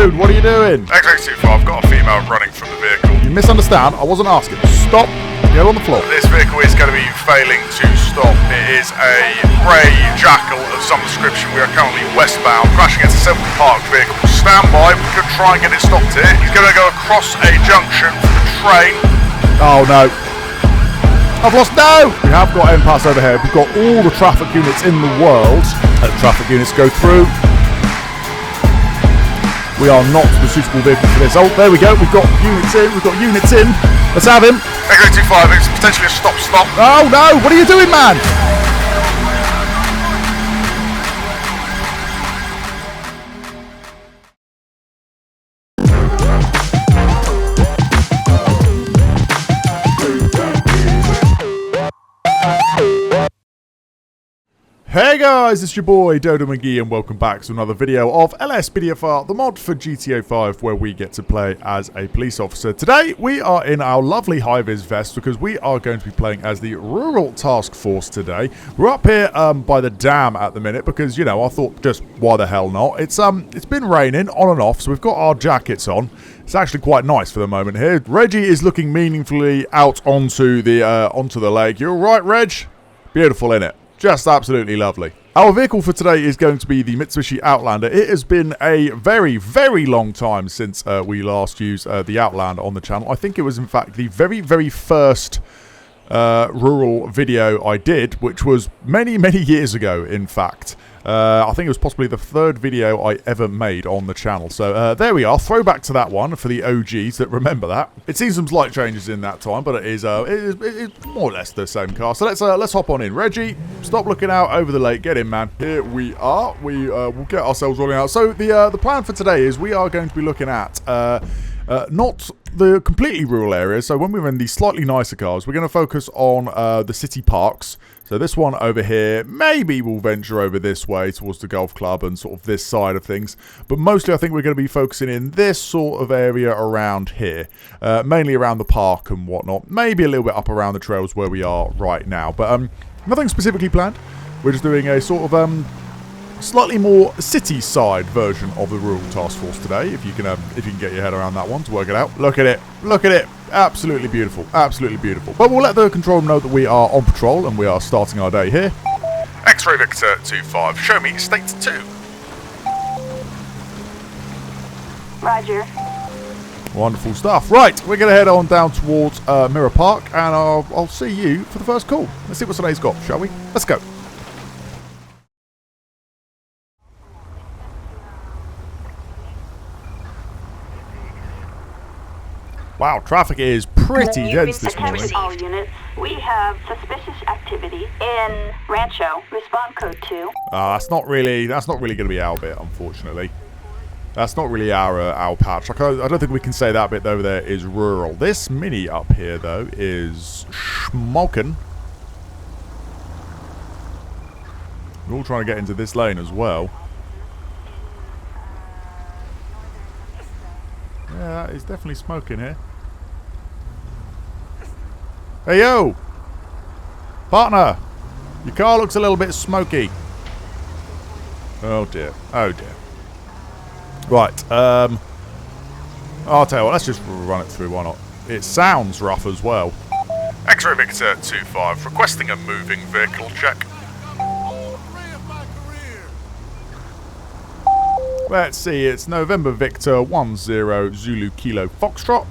Dude, what are you doing? X-25, I've got a female running from the vehicle. You misunderstand. I wasn't asking. Stop. Get on the floor. This vehicle is going to be failing to stop. It is a grey jackal of some description. We are currently westbound, crashing against a simply parked vehicle. Stand by. We could try and get it stopped here. He's going to go across a junction for the train. Oh, no. I've lost. No! We have got impasse overhead. We've got all the traffic units in the world. Let the traffic units go through. We are not the suitable vehicle for this. Oh, there we go. We've got units in. We've got units in. Let's have him. X-25, it's potentially a stop-stop. Oh, no. What are you doing, man? Hey guys, it's your boy Dodo Mcgee and welcome back to another video of LSPDFR, the mod for GTA 5 where we get to play as a police officer. Today we are in our lovely high-vis vest because we are going to be playing as the rural task force today. We're up here by the dam at the minute because, you know, I thought just why the hell not. It's been raining on and off, so we've got our jackets on. It's actually quite nice for the moment here. Reggie is looking meaningfully out onto the lake. You all right, Reg? Beautiful, innit? Just absolutely lovely. Our vehicle for today is going to be the Mitsubishi Outlander. It has been a very, very long time since we last used the Outlander on the channel. I think it was, in fact, the very, very first rural video I did, which was many, many years ago, in fact. I think it was possibly the third video I ever made on the channel. So there we are, throwback to that one for the OGs that remember that. It's seen some slight changes in that time, but it is more or less the same car. So let's hop on in. Reggie, stop looking out over the lake. Get in, man. Here we are. We'll get ourselves rolling out. So the plan for today is we are going to be looking at not the completely rural areas. So when we're in these slightly nicer cars, we're going to focus on the city parks. So this one over here, maybe we'll venture over this way towards the golf club and sort of this side of things. But mostly I think we're going to be focusing in this sort of area around here. Mainly around the park and whatnot. Maybe a little bit up around the trails where we are right now. But nothing specifically planned. We're just doing a sort of slightly more city-side version of the rural task force today. If you can get your head around that one to work it out. Look at it. Look at it. Absolutely beautiful. Absolutely beautiful. But we'll let the control room know that we are on patrol and we are starting our day here. X-ray Victor 25, show me state 2. Roger. Wonderful stuff. Right, we're going to head on down towards Mirror Park and I'll see you for the first call. Let's see what today's got, shall we? Let's go. Wow, traffic is pretty dense this morning. All units, we have suspicious activity in Rancho. Respond code 2. That's not really going to be our bit, unfortunately. That's not really our patch. I don't think we can say that bit over there is rural. This mini up here, though, is smoking. We're all trying to get into this lane as well. Yeah, that is definitely smoking here. Hey, yo! Partner! Your car looks a little bit smoky. Oh, dear. Oh, dear. Right, I'll tell you what, let's just run it through, why not? It sounds rough as well. X-ray Victor 25, requesting a moving vehicle check. Let's see, it's November Victor 10 Zulu Kilo Foxtrot.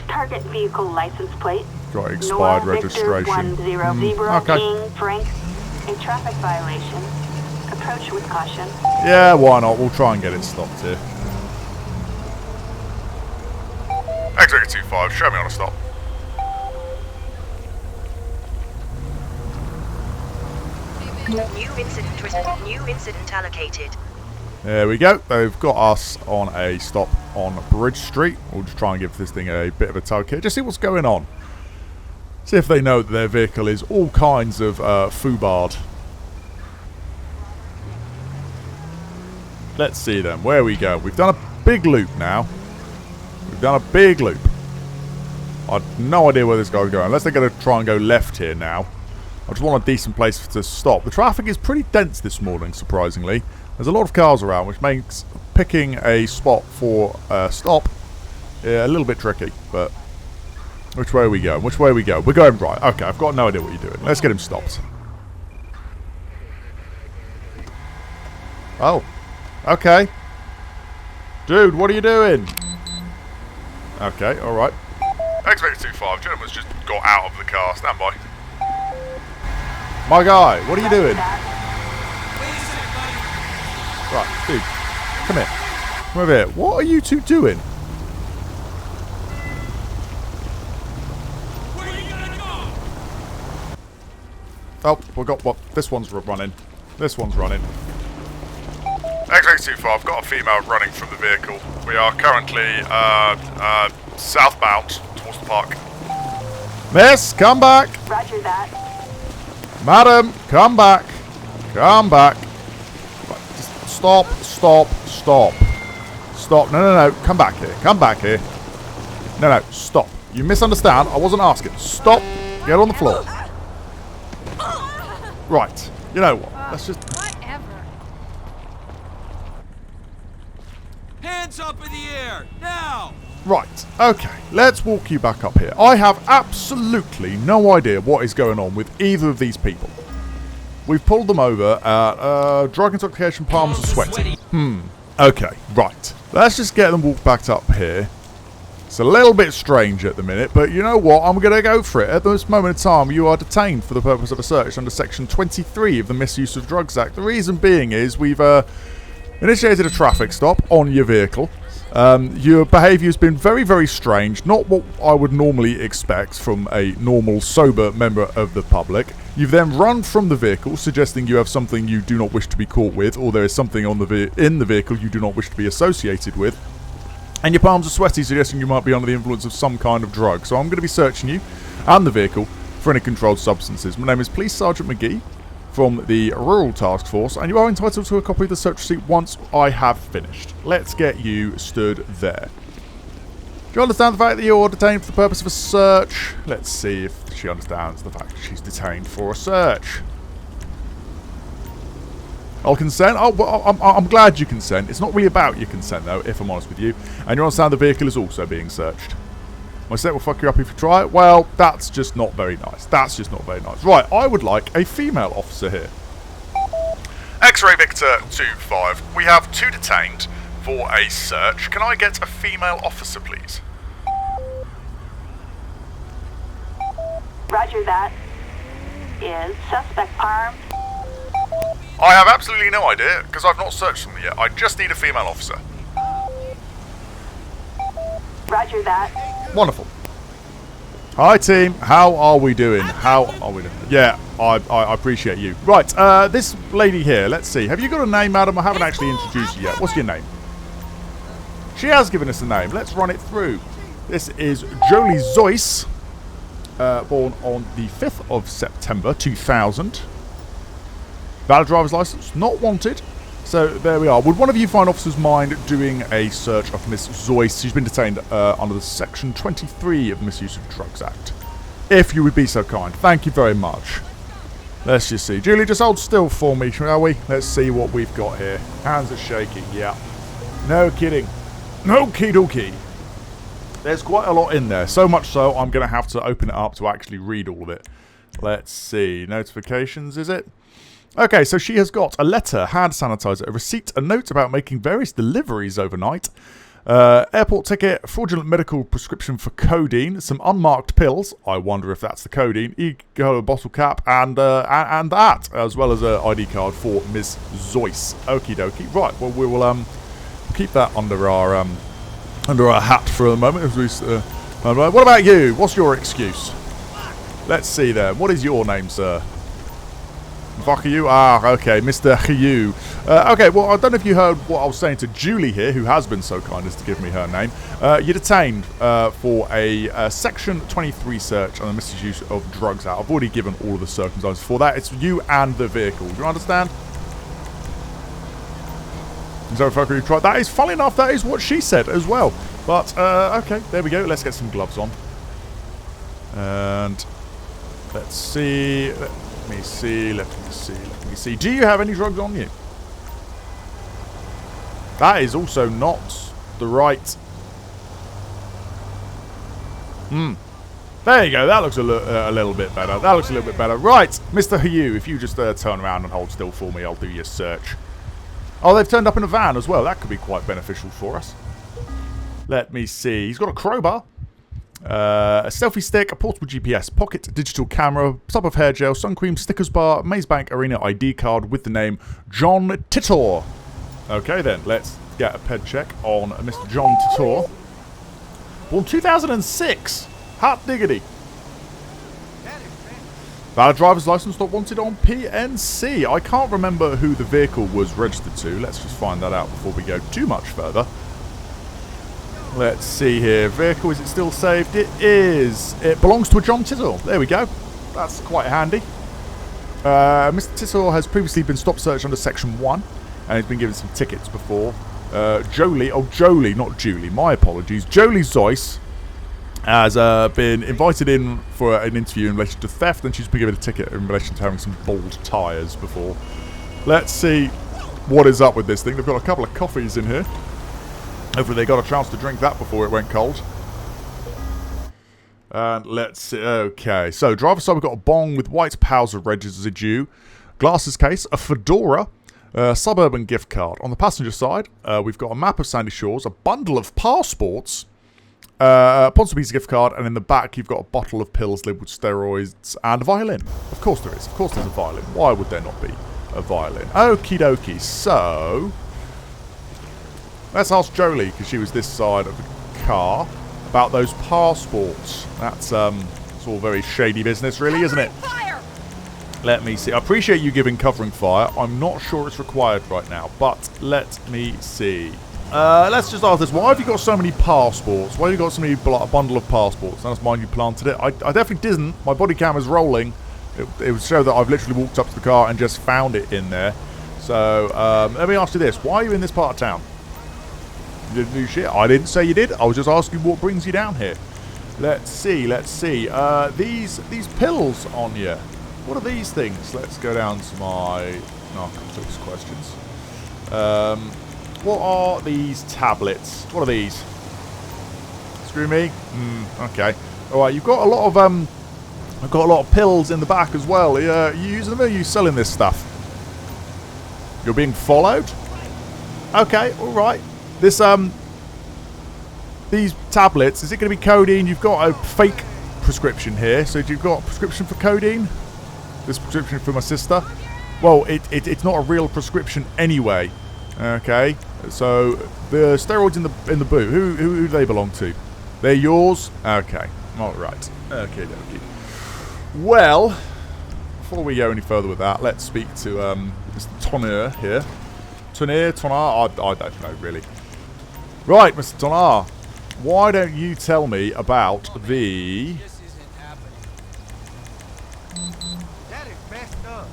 Target vehicle license plate. Got expired Nora registration. Victor 10 okay. King Frank. A traffic violation. Approach with caution. Yeah, why not? We'll try and get it stopped here. X-ray 25, show me on a stop. New incident allocated. There we go. They've got us on a stop on Bridge Street. We'll just try and give this thing a bit of a tug here. Just see what's going on. See if they know that their vehicle is all kinds of foobarred. Let's see then. Where we go. We've done a big loop now. We've done a big loop. I've no idea where this guy's going. Unless they're going to try and go left here now. I just want a decent place to stop. The traffic is pretty dense this morning, surprisingly. There's a lot of cars around, which makes picking a spot for a stop. Yeah, a little bit tricky, but which way are we going? Which way are we going? We're going right. Okay, I've got no idea what you're doing. Let's get him stopped. Oh, okay. Dude, what are you doing? Okay, alright. X-Ray 25, gentleman's just got out of the car. Stand by. My guy, what are you doing? Right, dude, come here. Come over here. What are you two doing? Where are you gonna go? Oh, we got what? This one's running. This one's running. X-Ray 25, got a female running from the vehicle. We are currently southbound towards the park. Miss, come back. Roger that. Madam, come back. Come back. Right, just stop, stop, stop. Stop. No, no, no. Come back here. Come back here. No, no. Stop. You misunderstand. I wasn't asking. Stop. Get on the floor. Right. You know what? Let's just... Whatever. Hands up in the air, now! Right, okay, let's walk you back up here. I have absolutely no idea what is going on with either of these people. We've pulled them over at drug intoxication, palms are sweaty. Okay, right. Let's just get them walked back up here. It's a little bit strange at the minute, but you know what? I'm going to go for it. At this moment in time, you are detained for the purpose of a search under Section 23 of the Misuse of Drugs Act. The reason being is we've initiated a traffic stop on your vehicle. Your behaviour has been very, very strange. Not what I would normally expect from a normal, sober member of the public. You've then run from the vehicle, suggesting you have something you do not wish to be caught with, or there is something on in the vehicle you do not wish to be associated with. And your palms are sweaty, suggesting you might be under the influence of some kind of drug. So I'm going to be searching you and the vehicle for any controlled substances. My name is Police Sergeant Mcgee from the Rural Task Force, and you are entitled to a copy of the search receipt once I have finished. Let's get you stood there. Do you understand the fact that you're detained for the purpose of a search? Let's see if she understands the fact that she's detained for a search. I'll consent. Oh, well, I'm glad you consent. It's not really about your consent, though, if I'm honest with you. And you understand the vehicle is also being searched. My set will fuck you up if you try it. Well, that's just not very nice. That's just not very nice. Right, I would like a female officer here. X-Ray Victor 25, we have 2 detained for a search. Can I get a female officer, please? Roger that. Is suspect armed? I have absolutely no idea, because I've not searched them yet. I just need a female officer. Roger that. Wonderful. Hi, team. How are we doing? How are we doing? Yeah, I appreciate you. Right, this lady here, let's see. Have you got a name, madam? I haven't actually introduced you yet. What's your name? She has given us a name. Let's run it through. This is Jolie Zoyce, born on the 5th of September 2000. Valid driver's license, not wanted. So there we are. Would one of you fine officers mind doing a search of Miss Zoyce? She's been detained under the Section 23 of the Misuse of Drugs Act. If you would be so kind. Thank you very much. Let's just see. Julie, just hold still for me, shall we? Let's see what we've got here. Hands are shaking, yeah. No kidding. No key. There's quite a lot in there. So much so, I'm going to have to open it up to actually read all of it. Let's see. Notifications, is it? Okay, so she has got a letter, hand sanitizer, a receipt, a note about making various deliveries overnight, airport ticket, fraudulent medical prescription for codeine, some unmarked pills, I wonder if that's the codeine, ego bottle cap, and that, as well as an ID card for Ms. Zoyce. Okie dokie. Right, well, we will keep that under our hat for the moment. As we, what about you? What's your excuse? Let's see there. What is your name, sir? Fuck you? Ah, okay, Mr. Hugh. Okay, well, I don't know if you heard what I was saying to Julie here, who has been so kind as to give me her name. You're detained for a Section 23 search on the misuse of drugs out. I've already given all of the circumstances for that. It's you and the vehicle. Do you understand? So, fucker, you tried. That is, funny enough, that is what she said as well. But, okay, there we go. Let's get some gloves on. And let's see. Let me see. Do you have any drugs on you? That is also not the right... There you go. That looks a little bit better. That looks a little bit better. Right, Mr. 𝗗𝗶𝗀𝗰𝗶, if you just turn around and hold still for me, I'll do your search. Oh, they've turned up in a van as well. That could be quite beneficial for us. Let me see. He's got a crowbar, a selfie stick, a portable GPS, pocket digital camera, tub of hair gel, sun cream, stickers bar, Maze Bank Arena ID card with the name John Titor. Okay then, let's get a ped check on Mr. John Titor. Born 2006. Hot diggity. Valid driver's license not wanted on PNC. I can't remember who the vehicle was registered to. Let's just find that out before we go too much further. Let's see here. Vehicle, is it still saved? It is. It belongs to a John Titor. There we go. That's quite handy. Mr. Titor has previously been stop searched under Section 1 and he's been given some tickets before. Jolie, not Julie, my apologies. Jolie Zeus has been invited in for an interview in relation to theft, and she's been given a ticket in relation to having some bald tyres before. Let's see what is up with this thing. They've got a couple of coffees in here. Hopefully they got a chance to drink that before it went cold. And let's see. Okay, so driver's side, we've got a bong with white Powser residue, glasses case, a fedora, suburban gift card. On the passenger side, we've got a map of Sandy Shores, a bundle of passports, Ponsonby's gift card, and in the back you've got a bottle of pills labelled steroids and a violin. Of course there is. Of course there's a violin. Why would there not be a violin? Okie dokie. So, let's ask Jolie, because she was this side of the car, about those passports. That's all very shady business, really, isn't it? Let me see. I appreciate you giving covering fire. I'm not sure it's required right now, but let me see. Let's just ask this. Why have you got so many passports? Why have you got so many a bundle of passports? That's mine, you planted it. I definitely didn't. My body cam is rolling. It would show that I've literally walked up to the car and just found it in there. So, let me ask you this. Why are you in this part of town? You didn't do shit. I didn't say you did. I was just asking what brings you down here. Let's see. Let's see. These pills on you. What are these things? Let's go down to my narcotics questions. What are these tablets? What are these? Screw me. Okay. All right. You've got a lot of I've got a lot of pills in the back as well. Are you using them? Or are you selling this stuff? You're being followed. Okay. All right. This these tablets. Is it going to be codeine? You've got a fake prescription here. So you've got a prescription for codeine. This prescription for my sister. Well, it's not a real prescription anyway. Okay. So the steroids in the boot, who do they belong to? They're yours? Okay. Alright. Okay, dokie. Well, before we go any further with that, let's speak to Mr. Tonner here. Tonner, I don't know really. Right, Mr. Tonner, why don't you tell me about the...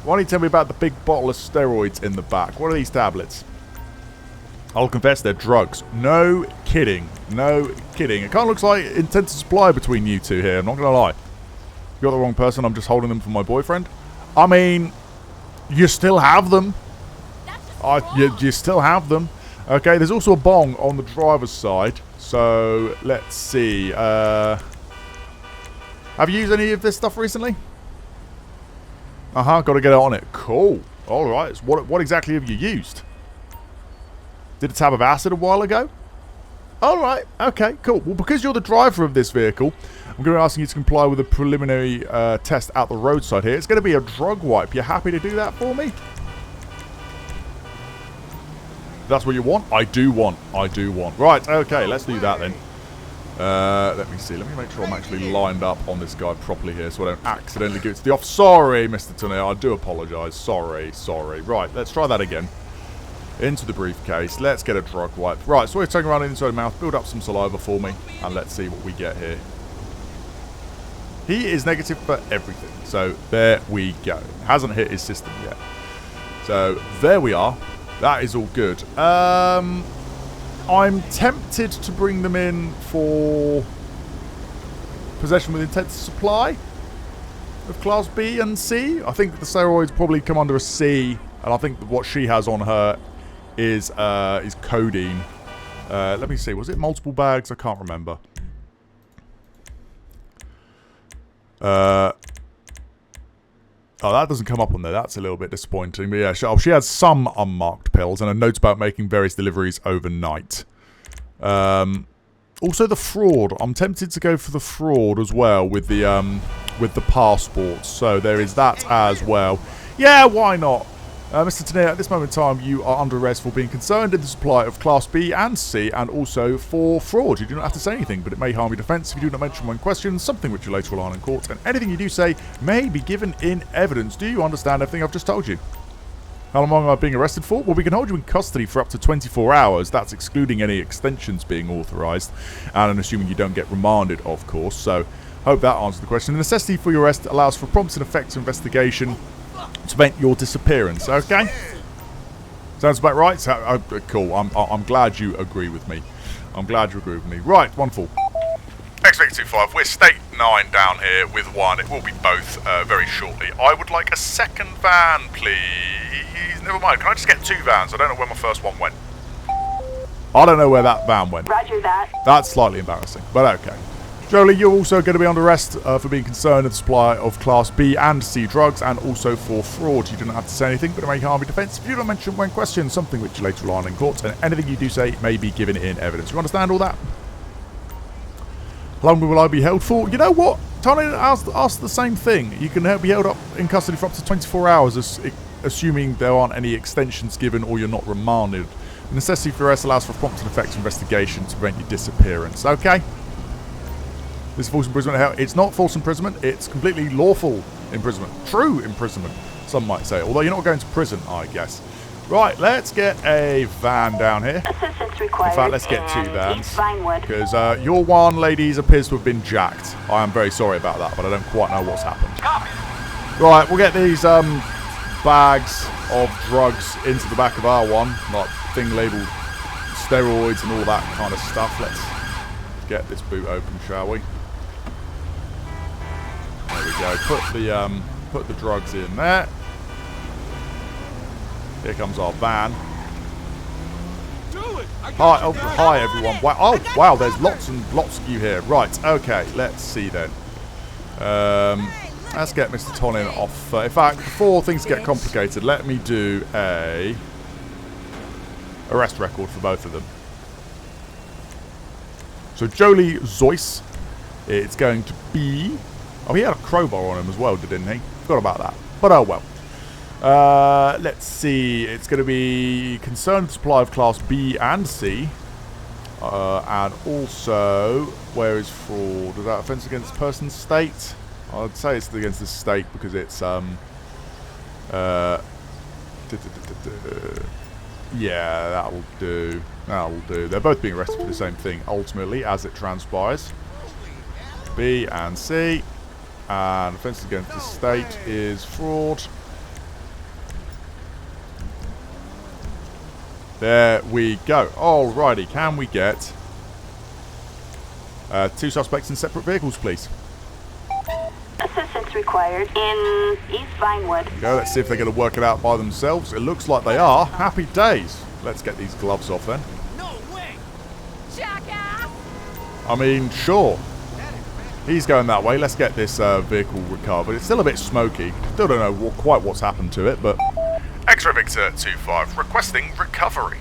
Why don't you tell me about the big bottle of steroids in the back? What are these tablets? I'll confess, they're drugs. No kidding. No kidding. It kind of looks like intense supply between you two here. I'm not going to lie. You got the wrong person. I'm just holding them for my boyfriend. I mean, you still have them. You still have them. Okay, there's also a bong on the driver's side. So, let's see. Have you used any of this stuff recently? Got to get on it. Cool. Alright. So what exactly have you used? Did a tab of acid a while ago? Alright, okay, cool. Well, because you're the driver of this vehicle, I'm going to be asking you to comply with a preliminary test out the roadside here. It's going to be a drug wipe. You happy to do that for me? That's what you want? I do want. Right, okay, let's do that then. Let me see. Let me make sure I'm actually lined up on this guy properly here so I don't accidentally give it to the off. Sorry, Mr. Tonner. I do apologise. Sorry. Right, let's try that again. Into the briefcase. Let's get a drug wipe. Right, so we're turning around inside the mouth. Build up some saliva for me. And let's see what we get here. He is negative for everything. So, there we go. Hasn't hit his system yet. So, there we are. That is all good. I'm tempted to bring them in for possession with intent to supply of Class B and C. I think the steroids probably come under a C. And I think what she has on her is codeine. Let me see. Was it multiple bags? I can't remember. Oh, that doesn't come up on there. That's a little bit disappointing. But yeah, she had some unmarked pills and a note about making various deliveries overnight. Also the fraud. I'm tempted to go for the fraud as well with the passports. So there is that as well. Yeah, why not? Mr. Tanir, at this moment in time, you are under arrest for being concerned in the supply of Class B and C, and also for fraud. You do not have to say anything, but it may harm your defence if you do not mention when questioned, something which you later will on in court, and anything you do say may be given in evidence. Do you understand everything I've just told you? How long am I being arrested for? Well, we can hold you in custody for up to 24 hours. That's excluding any extensions being authorised, and I'm assuming you don't get remanded, of course. So, hope that answers the question. The necessity for your arrest allows for prompt and effective investigation to prevent your disappearance. Okay, sounds about right. So, cool. I'm glad you agree with me. I'm glad you agree with me. Right, wonderful. X-25, we're State 9 down here with 1. It will be both very shortly. I would like a second van, please. Never mind. Can I just get 2 vans? I don't know where my first one went. I don't know where that van went. Roger that. That's slightly embarrassing, but okay. Jolie, you're also going to be under arrest for being concerned in the supply of Class B and C drugs, and also for fraud. You don't have to say anything, but it may harm your defence if you don't mention when questioned, something which you later will on in court, and anything you do say may be given in evidence. You understand all that? How long will I be held for? You know what? Tony asked the same thing. You can be held up in custody for up to 24 hours, assuming there aren't any extensions given or you're not remanded. The necessity for arrest allows for prompt and effective investigation to prevent your disappearance. Okay? This false imprisonment, it's not false imprisonment, it's completely lawful imprisonment. True imprisonment, some might say. Although you're not going to prison, I guess. Right, let's get a van down here. Assistance required. In fact, let's get 2 vans. East Vinewood. Because your one, ladies, appears to have been jacked. I am very sorry about that, but I don't quite know what's happened. Right, we'll get these bags of drugs into the back of our one. Like thing labelled steroids and all that kind of stuff. Let's get this boot open, shall we? There we go. Put the drugs in there. Here comes our van. Hi, oh, hi everyone. Wow, oh wow, there's lots and lots of you here. Right, okay, let's see then. Let's get Mr. Tonin off. In fact, before things get complicated, let me do a arrest record for both of them. So Jolie Zeus, it's going to be... Oh, he had a crowbar on him as well, didn't he? Forgot about that. But oh well. Let's see. It's going to be concerned with supply of Class B and C. And also, where is fraud? Is that offence against person state? I'd say it's against the state because it's yeah, that will do. That will do. They're both being arrested for the same thing ultimately, as it transpires. B and C. And offence against the state is fraud. There we go. Alrighty, can we get 2 suspects in separate vehicles, please? Assistance required in East Vinewood. There we go. Let's see if they're going to work it out by themselves. It looks like they are. Happy days. Let's get these gloves off then. No way! Jackass! I mean, sure. He's going that way. Let's get this vehicle recovered. It's still a bit smoky. Still don't know quite what's happened to it, but... X-ray Victor 25, requesting recovery.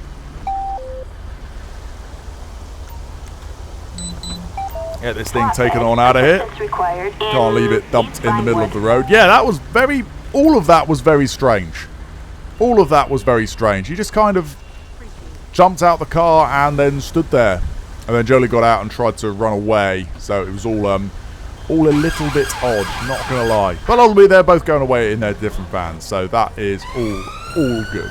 Get this thing taken on out of here. Can't leave it dumped in the middle of the road. Yeah, that was very... All of that was very strange. All of that was very strange. He just kind of jumped out the car and then stood there. And then Jolie got out and tried to run away. So it was all a little bit odd, not going to lie. But ultimately, they're both going away in their different vans. So that is all good.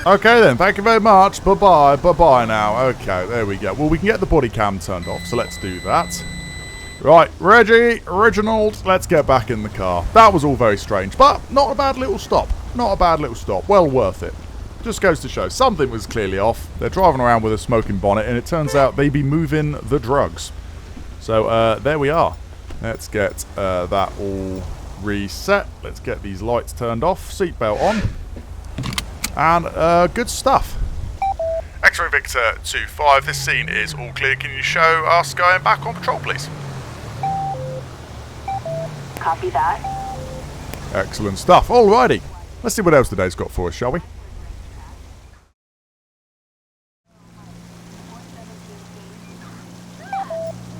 Okay then, thank you very much. Bye-bye. Bye-bye now. Okay, there we go. Well, we can get the body cam turned off, so let's do that. Right, Reggie, Reginald, let's get back in the car. That was all very strange, but not a bad little stop. Not a bad little stop. Well worth it. Just goes to show something was clearly off. They're driving around with a smoking bonnet, and it turns out they be moving the drugs. So there we are. Let's get that all reset. Let's get these lights turned off. Seatbelt on. And good stuff. X-ray Victor 2-5, this scene is all clear. Can you show us going back on patrol, please? Copy that. Excellent stuff. Alrighty. Let's see what else today's got for us, shall we?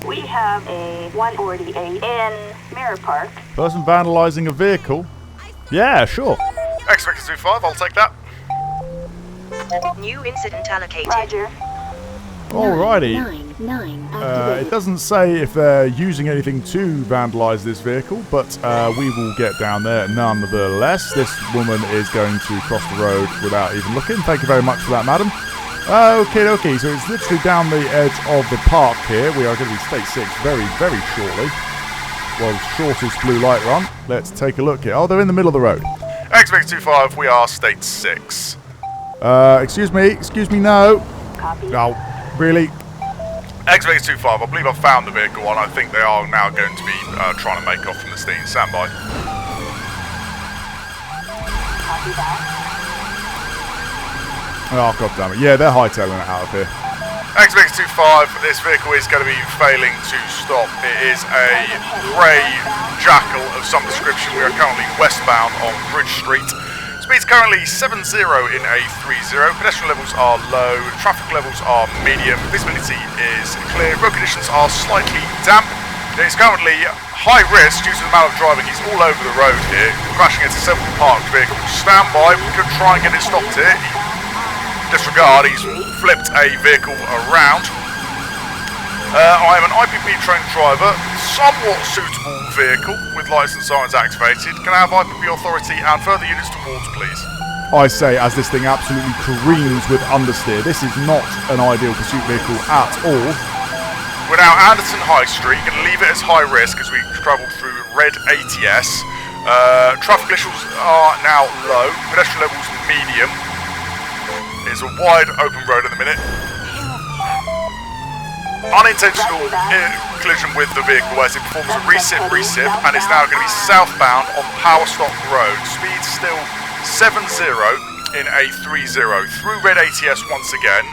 We have a 148 in Mirror Park. Person vandalising a vehicle? Yeah, sure. X-ray Victor 2-5, I'll take that. New incident allocated. Roger. Alrighty. 9 It activated. doesn't say if they're using anything to vandalise this vehicle, but we will get down there nonetheless. This woman is going to cross the road without even looking. Thank you very much for that, madam. Okay, so it's literally down the edge of the park here. We are going to be State 6 very, very shortly. World's shortest blue light run. Let's take a look here. Oh, they're in the middle of the road. X-ray 2-5, we are State 6. Excuse me, no. Copy. Oh, really? X-ray 2-5, I believe I found the vehicle and I think they are now going to be trying to make off from the scene. Stand by. Copy that. Oh, god damn it. Yeah, they're hightailing it out of here. X-ray 2-5, this vehicle is going to be failing to stop. It is a grey jackal of some description. We are currently westbound on Bridge Street. Speed's currently 70 in a 30. Pedestrian levels are low. Traffic levels are medium. Visibility is clear. Road conditions are slightly damp. It's currently high risk due to the amount of driving. He's all over the road here, crashing into several parked vehicles. Stand by. We could try and get it stopped here. Disregard. He's flipped a vehicle around. I am an IPP trained driver, somewhat suitable vehicle with lights and sirens activated. Can I have IPP authority and further units towards, please? I say, as this thing absolutely careens with understeer, this is not an ideal pursuit vehicle at all. We're now Anderson High Street, going to leave it as high risk as we travel through red ATS. Traffic visuals are now low, pedestrian levels medium. It's a wide open road at the minute. Unintentional collision with the vehicle as it performs a recip and is now going to be southbound on Power Stop Road. Speed still 70 in a 30 through red ATS once again.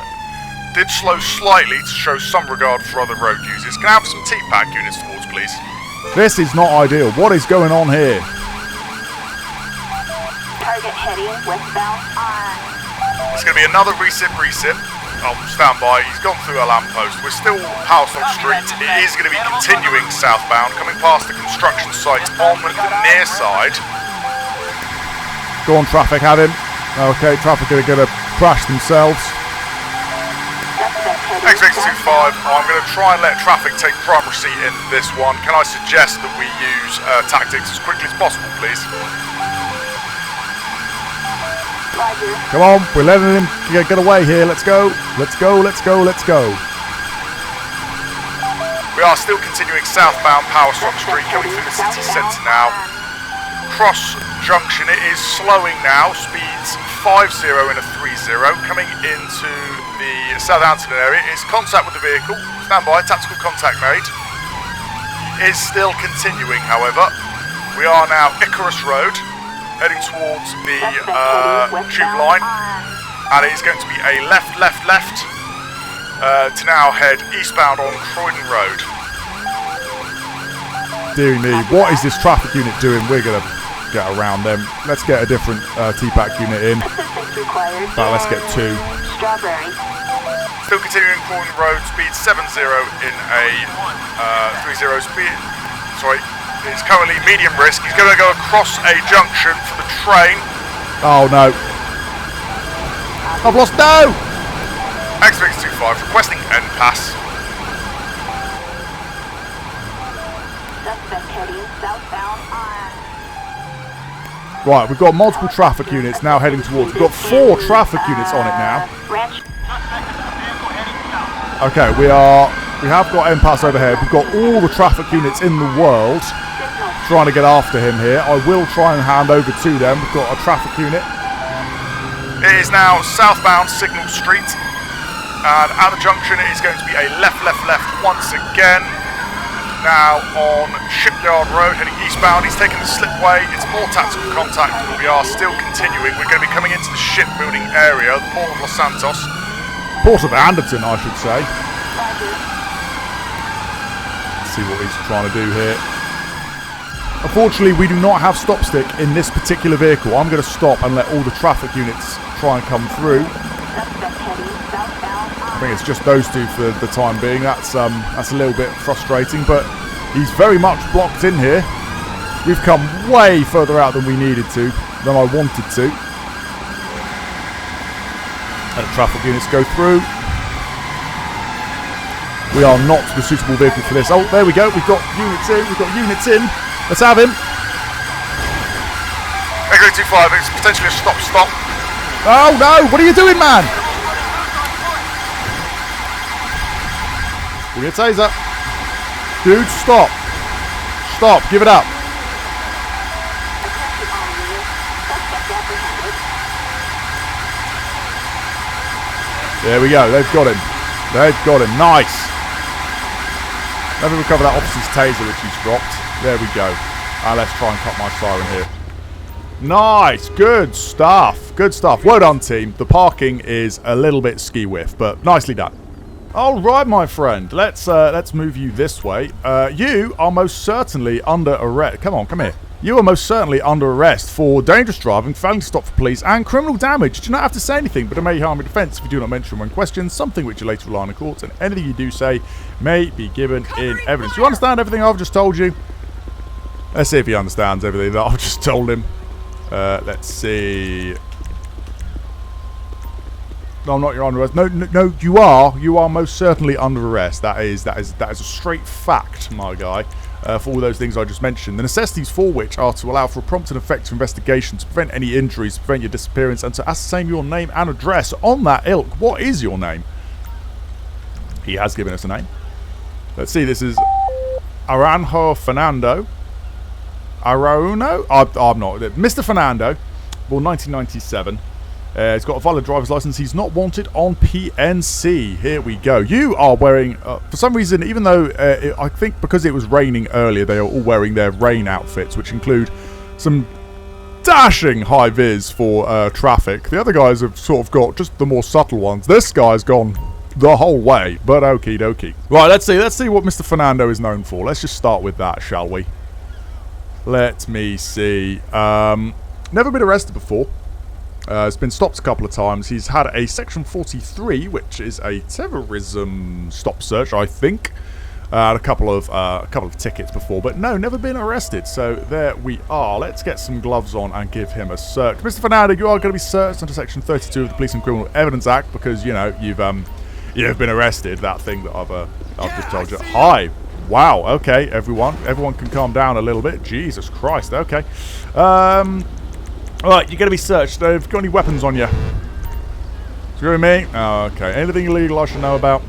Did slow slightly to show some regard for other road users. Can I have some T-Pack units towards, please? This is not ideal. What is going on here? Target heading westbound on. It's going to be another recip. I'll stand by. He's gone through a lamppost. We're still Powerstone Street. It is going to be continuing southbound, coming past the construction site on the near side. Go on, traffic, have him. Okay, traffic are going to crash themselves. X-ray 2-5, I'm going to try and let traffic take primary seat in this one. Can I suggest that we use tactics as quickly as possible, please? Roger. Come on, we're letting him get away here. Let's go. Let's go. We are still continuing southbound Powerstone Street, coming through the city centre now. Cross junction, it is slowing now. Speeds 50 in a 30, coming into the Southampton area. It's contact with the vehicle. Stand by, tactical contact made. It is still continuing, however. We are now Icarus Road, heading towards the tube line, and it is going to be a left to now head eastbound on Croydon Road. Dear me, what is this traffic unit doing? We're going to get around them. Let's get a different T-Pack unit in. Assistance required. Let's get two. Strawberry. Still continuing Croydon Road, speed 70 in a 30 speed. Sorry. It's currently medium risk. He's going to go across a junction for the train. Oh no. I've lost no! X-ray 25 requesting end pass. Suspect heading southbound on. Right, we've got multiple traffic units now heading towards. We've got 4 traffic units on it now. Ranch. Okay, we have got impasse overhead. We've got all the traffic units in the world trying to get after him here. I will try and hand over to them. We've got a traffic unit. It is now southbound Signal Street, and at the junction it is going to be a left once again. Now on Shipyard Road, heading eastbound. He's taking the slipway. It's more tactical contact, but we are still continuing. We're going to be coming into the shipbuilding area, the Port of Los Santos. Portrayed, I should say. Roger. Let's see what he's trying to do here. Unfortunately, we do not have stop stick in this particular vehicle. I'm going to stop and let all the traffic units try and come through. Suspect heading southbound. I think it's just those two for the time being. That's a little bit frustrating, but he's very much blocked in here. We've come way further out than we needed to, than I wanted to. And the traffic units go through. We are not the suitable vehicle for this. Oh, there we go. We've got units in. We've got units in. Let's have him. Echo 25, it's potentially a stop. Oh no! What are you doing, man? Give me a taser. Dude, stop. Stop. Give it up. Attention all units. Suspect apprehended. There we go. They've got him. They've got him. Nice. Let me recover that officer's taser which he's dropped. There we go. Let's try and cut my siren here. Nice. Good stuff. Good stuff. Well done, team. The parking is a little bit ski-whiff, but nicely done. All right, my friend. Let's move you this way. You are most certainly under arrest. Come on, come here. You are most certainly under arrest for dangerous driving, failing to stop for police, and criminal damage. You do not have to say anything, but it may harm your defence if you do not mention when questioned, something which you later rely on in court, and anything you do say may be given in evidence. You understand everything I've just told you? Let's see if he understands everything that I've just told him. Let's see. No, I'm not. You're under arrest. No, you are. You are most certainly under arrest. That is a straight fact, my guy. For all those things I just mentioned. The necessities for which are to allow for a prompt and effective investigation, to prevent any injuries, to prevent your disappearance, and to ascertain your name and address. On that ilk, what is your name? He has given us a name. Let's see, this is Aranjo Fernando. Arauno? I'm not. Mr. Fernando, born 1997. He's got a valid driver's license. He's not wanted on PNC. Here we go. You are wearing, for some reason, even though I think because it was raining earlier, they are all wearing their rain outfits, which include some dashing high vis for traffic. The other guys have sort of got just the more subtle ones. This guy's gone the whole way, but okie dokie. Right, let's see what Mr. Fernando is known for. Let's just start with that, shall we? Let me see. Never been arrested before. Has been stopped a couple of times. He's had a Section 43, which is a terrorism stop search, I think. A couple of tickets before, but no, never been arrested. So there we are. Let's get some gloves on and give him a search. Mr. Fernando, you are going to be searched under Section 32 of the Police and Criminal Evidence Act because you know you've been arrested. That thing that I've just told you. Hi. Wow. Okay, everyone can calm down a little bit. Jesus Christ. Okay. Alright, you're going to be searched. Have you got any weapons on you? Screw me? Oh, okay. Anything illegal I should know about?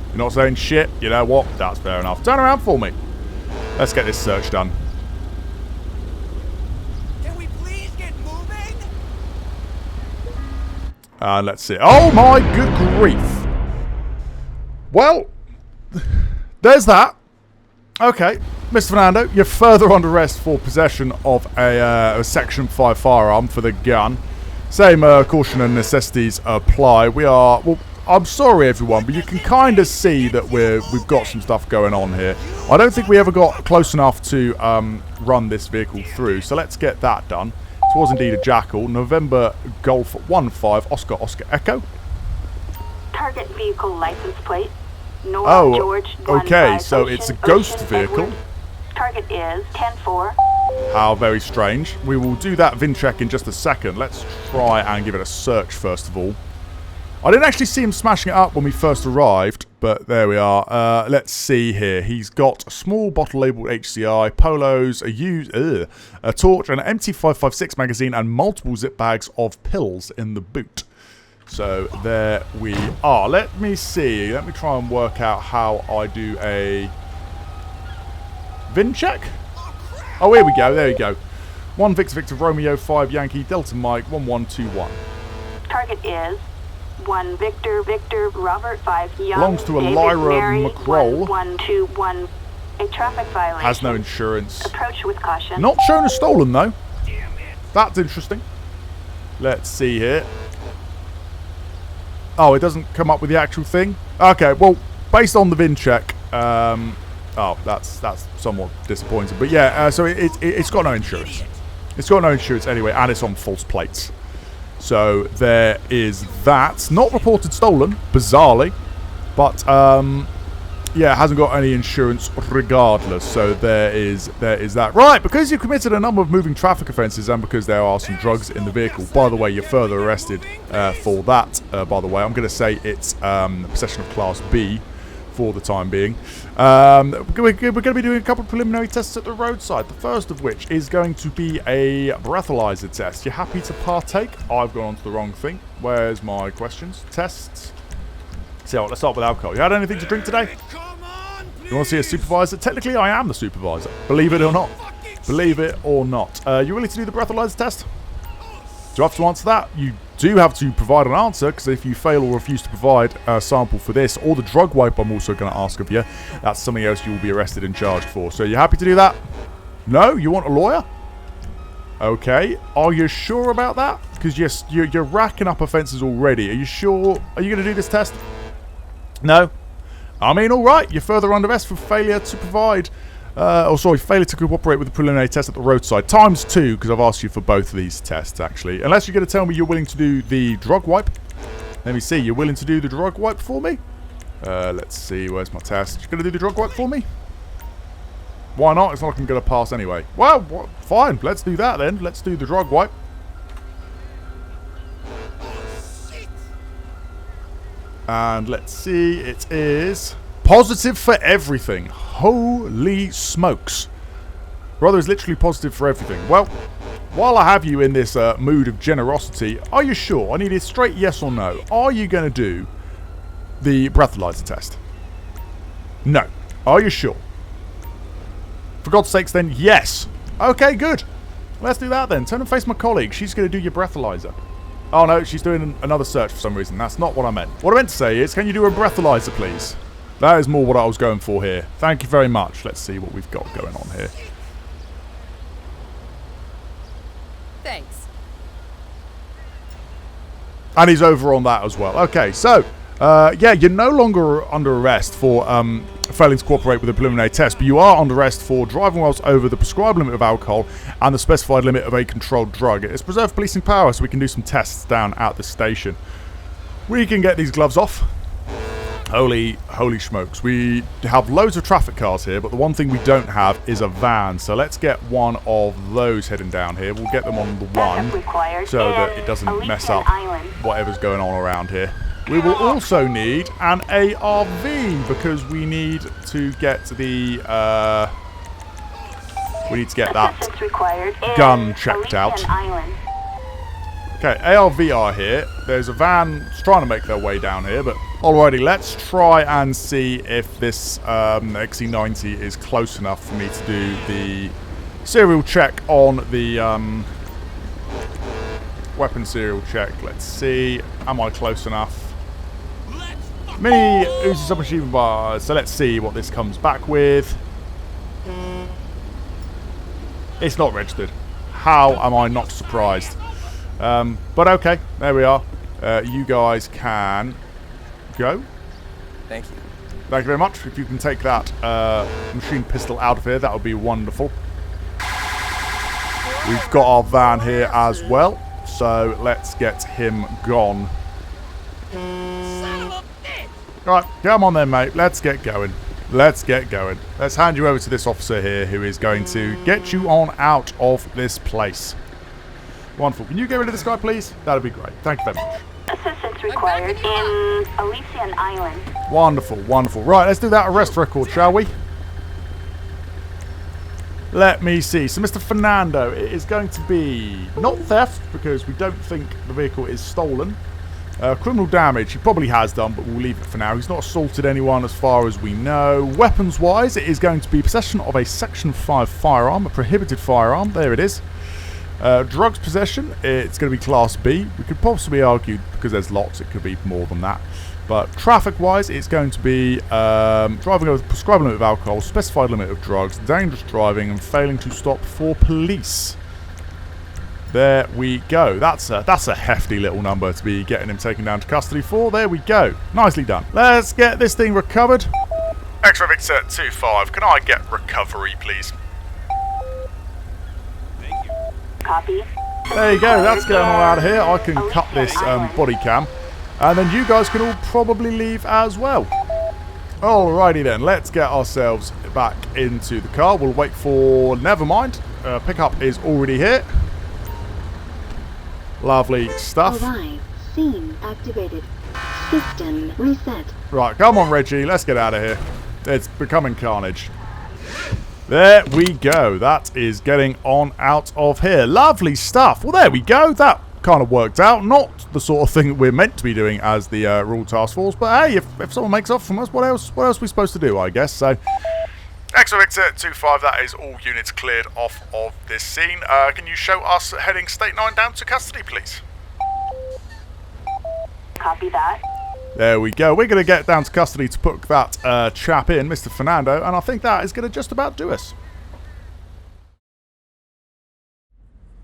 You're not saying shit? You know what? That's fair enough. Turn around for me. Let's get this search done. Can we please get moving? And let's see. Oh my good grief. Well, there's that. Okay. Mr. Fernando, you're further under arrest for possession of a Section 5 firearm for the gun. Same caution and necessities apply. Well, I'm sorry everyone, but you can kind of see that we've got some stuff going on here. I don't think we ever got close enough to run this vehicle through, so let's get that done. It was indeed a Jackal. November Golf 15 Oscar Echo. Target vehicle license plate. Nora George okay, so it's a ghost vehicle. Edward. Target is 10-4. How very strange. We will do that VIN check in just a second. Let's try and give it a search first of all. I didn't actually see him smashing it up when we first arrived, but there we are. Let's see here. He's got a small bottle labelled HCI, polos, a torch, an empty 5.56 magazine, and multiple zip bags of pills in the boot. So there we are. Let me see. Let me try and work out how I do a VIN check. Oh, here we go. There we go. 1 Victor Romeo 5 Yankee Delta Mike 1121. Target is 1 Victor Robert 5 Young. Belongs to a David Lyra Mary, McCroll. 1121. A traffic violation. Has no insurance. Approach with caution. Not shown as stolen though. That's interesting. Let's see here. Oh, it doesn't come up with the actual thing? Okay, well, based on the VIN check, oh, that's somewhat disappointing. But yeah, so it's got no insurance. It's got no insurance anyway, and it's on false plates. So there is that. Not reported stolen, bizarrely. But, yeah, it hasn't got any insurance regardless. So there is that. Right, because you've committed a number of moving traffic offences and because there are some drugs in the vehicle. By the way, you're further arrested for that, by the way. I'm going to say it's possession of Class B for the time being. We're going to be doing a couple of preliminary tests at the roadside. The first of which is going to be a breathalyzer test. You happy to partake? I've gone on to the wrong thing. Where's my questions? Tests. So let's start with alcohol. You had anything to drink today? You want to see a supervisor? Technically, I am the supervisor. Believe it or not. Believe it or not. You willing to do the breathalyzer test? Do you have to answer that? You do have to provide an answer, because if you fail or refuse to provide a sample for this, or the drug wipe I'm also going to ask of you, that's something else you will be arrested and charged for. So you happy to do that? No? You want a lawyer? Okay. Are you sure about that? Because you're racking up offences already. Are you sure? Are you going to do this test? No? I mean, alright. You're further under arrest for failure to provide... failure to cooperate with the preliminary test at the roadside. Times 2, because I've asked you for both of these tests, actually. Unless you're going to tell me you're willing to do the drug wipe. Let me see. You're willing to do the drug wipe for me? Let's see. Where's my test? You're going to do the drug wipe for me? Why not? It's not like I'm going to pass anyway. Well, fine. Let's do that then. Let's do the drug wipe. And let's see. It is... positive for everything. Holy smokes. Brother is literally positive for everything. Well, while I have you in this mood of generosity, are you sure? I need a straight yes or no. Are you going to do the breathalyzer test? No. Are you sure? For God's sakes then, yes. Okay, good. Let's do that then. Turn and face my colleague. She's going to do your breathalyzer. Oh no, she's doing another search for some reason. That's not what I meant. What I meant to say is, can you do a breathalyzer, please? That is more what I was going for here. Thank you very much. Let's see what we've got going on here. Thanks. And he's over on that as well. Okay, so, yeah, you're no longer under arrest for failing to cooperate with the preliminary test, but you are under arrest for driving whilst over the prescribed limit of alcohol and the specified limit of a controlled drug. It's preserved policing power, so we can do some tests down at the station. We can get these gloves off. Holy smokes. We have loads of traffic cars here, but the one thing we don't have is a van. So let's get one of those heading down here. We'll get them on the one so that it doesn't mess up whatever's going on around here. We will also need an ARV because we need to get the that gun checked out. Okay, ARV are here. There's a van trying to make their way down here, but alrighty, let's try and see if this XC90 is close enough for me to do the serial check on the weapon serial check. Let's see, am I close enough? Mini Uzi submachine bar. So let's see what this comes back with. It's not registered. How am I not surprised? But okay, there we are. You guys can go. Thank you. Thank you very much. If you can take that machine pistol out of here, that would be wonderful. We've got our van here as well, so let's get him gone. Right, come on then, mate. Let's get going. Let's get going. Let's hand you over to this officer here who is going to get you on out of this place. Wonderful. Can you get rid of this guy, please? That'd be great. Thank you very much. Assistance required in Elysian Island. Wonderful, wonderful. Right, let's do that arrest record, shall we? Let me see. So, Mr. Fernando, it is going to be not theft, because we don't think the vehicle is stolen. Criminal damage, he probably has done, but we'll leave it for now. He's not assaulted anyone as far as we know. Weapons-wise, it is going to be possession of a Section 5 firearm, a prohibited firearm. There it is. Drugs possession, it's going to be Class B. We could possibly argue, because there's lots, it could be more than that. But traffic-wise, it's going to be driving over the prescribed limit of alcohol, specified limit of drugs, dangerous driving, and failing to stop for police. There we go. That's a hefty little number to be getting him taken down to custody for. There we go. Nicely done. Let's get this thing recovered. X-ray Victor 25, can I get recovery, please? Copy. There you go. That's going all out of here. I can cut this body cam. And then you guys can all probably leave as well. Alrighty then. Let's get ourselves back into the car. We'll wait for... Never mind. Pickup is already here. Lovely stuff. Alright, scene activated. System reset. Right, come on, Reggie. Let's get out of here. It's becoming carnage. There we go. That is getting on out of here. Lovely stuff. Well, there we go. That kind of worked out. Not the sort of thing that we're meant to be doing as the Rural Task Force. But hey, if someone makes off from us, what else are we supposed to do, I guess? So... X-ray Victor 25, that is all units cleared off of this scene. Can you show us heading State 9 down to custody, please? Copy that. There we go. We're going to get down to custody to put that chap in, Mr. Fernando, and I think that is going to just about do us.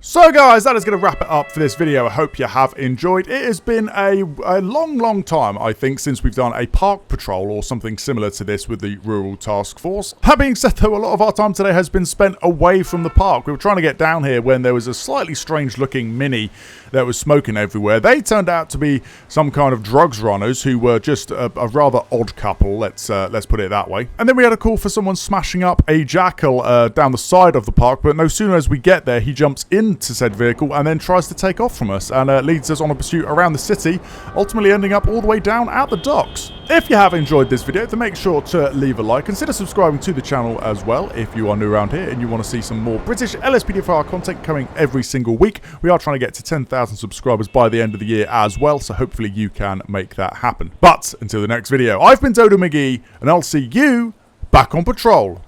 So guys, that is going to wrap it up for this video. I hope you have enjoyed. It has been a long time, I think, since we've done a park patrol or something similar to this with the Rural Task Force. That being said, though, a lot of our time today has been spent away from the park. We were trying to get down here when there was a slightly strange looking Mini that was smoking everywhere. They turned out to be some kind of drugs runners who were just a rather odd couple, let's put it that way. And then we had a call for someone smashing up a jackal down the side of the park, but no sooner as we get there, he jumps into said vehicle and then tries to take off from us and leads us on a pursuit around the city, ultimately ending up all the way down at the docks. If you have enjoyed this video, then make sure to leave a like. Consider subscribing to the channel as well if you are new around here and you want to see some more British LSPDFR content coming every single week. We are trying to get to 10,000 subscribers by the end of the year as well, so hopefully you can make that happen. But until the next video, I've been Dodo Mcgee, and I'll see you back on patrol.